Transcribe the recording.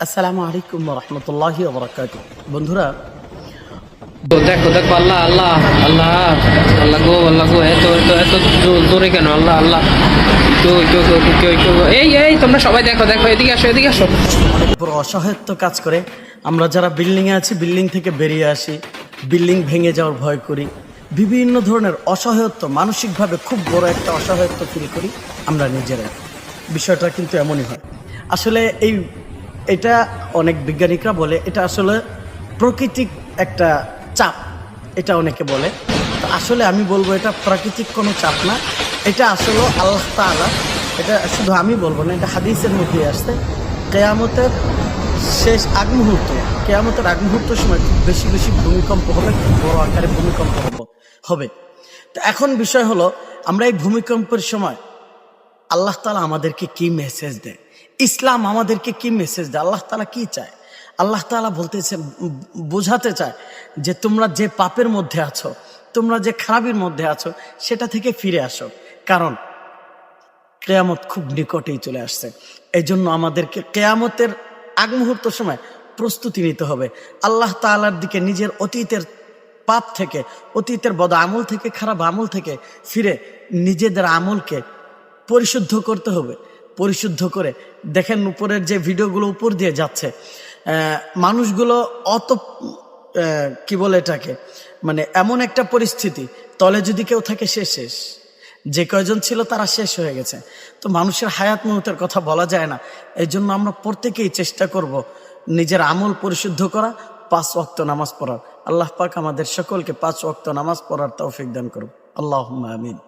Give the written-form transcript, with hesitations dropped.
আসসালামু আলাইকুম ওয়া রাহমাতুল্লাহি ওয়া বারাকাতুহু। বন্ধুরা, তো দেখো দেখো, আল্লাহ আল্লাহ আল্লাহ আল্লাহ গো এত এত এত জোরে কেন? আল্লাহ আল্লাহ, এই এই তোমরা সবাই দেখো দেখো, এদিকে আসো এদিকে আসো। অনেক বড় অসহায়ত্ব কাজ করে। আমরা যারা বিল্ডিংয়ে আছি, বিল্ডিং থেকে বেরিয়ে আসি, বিল্ডিং ভেঙে যাওয়ার ভয় করি, বিভিন্ন ধরনের অসহায়ত্ব, মানসিকভাবে খুব বড় একটা অসহায়ত্ব ফিল করি আমরা নিজেরাই। বিষয়টা কিন্তু এমনই হয়। আসলে এটা অনেক বিজ্ঞানিকরা বলে এটা আসলে প্রাকৃতিক একটা চাপ, এটা অনেকে বলে। তো আসলে আমি বলবো এটা প্রাকৃতিক কোনো চাপ না, এটা আসলে আল্লাহ তাআলা। এটা শুধু আমি বলবো না, এটা হাদিসের মধ্যে আসছে। কেয়ামতের কেয়ামতের আগ মুহূর্তের সময় খুব বেশি বেশি ভূমিকম্প হবে, খুব বড় আকারে ভূমিকম্প হবে। তো এখন বিষয় হলো, আমরা এই ভূমিকম্পের সময় আল্লাহ তাআলা আমাদেরকে কি মেসেজ দেয়, ইসলাম আমাদেরকে কি মেসেজ দেয়, আল্লাহ তাআলা কি চায়? আল্লাহ তাআলা বলতেছে, বোঝাতে চায় যে তোমরা যে পাপের মধ্যে আছো, তোমরা যে খারাপের মধ্যে আছো, সেটা থেকে ফিরে আসো। কারণ কেয়ামত খুব নিকটেই চলে আসছে। এই জন্য আমাদেরকে কেয়ামতের আগ মুহূর্ত সময় প্রস্তুতি নিতে হবে। আল্লাহ তাআলার দিকে নিজের অতীতের পাপ থেকে, অতীতের বদ আমল থেকে, খারাপ আমল থেকে ফিরে নিজেদের আমলকে পরিশুদ্ধ করতে হবে। পরিশুদ্ধ করে দেখেন, উপরের যে ভিডিওগুলো উপর দিয়ে যাচ্ছে, মানুষগুলো অত কি বলে এটাকে, মানে এমন একটা পরিস্থিতি, তলে যদি কেউ থাকে সে শেষ। যে কয়জন ছিল তারা শেষ হয়ে গেছে। তো মানুষের হায়াত মৌতের কথা বলা যায় না। এই জন্য আমরা প্রত্যেকেই চেষ্টা করব নিজের আমল পরিশুদ্ধ করা, 5 ওয়াক্ত নামাজ পড়ার। আল্লাহ পাক আমাদের সকলকে 5 ওয়াক্ত নামাজ পড়ার তৌফিক দান করুন। আল্লাহুম্মা আমিন।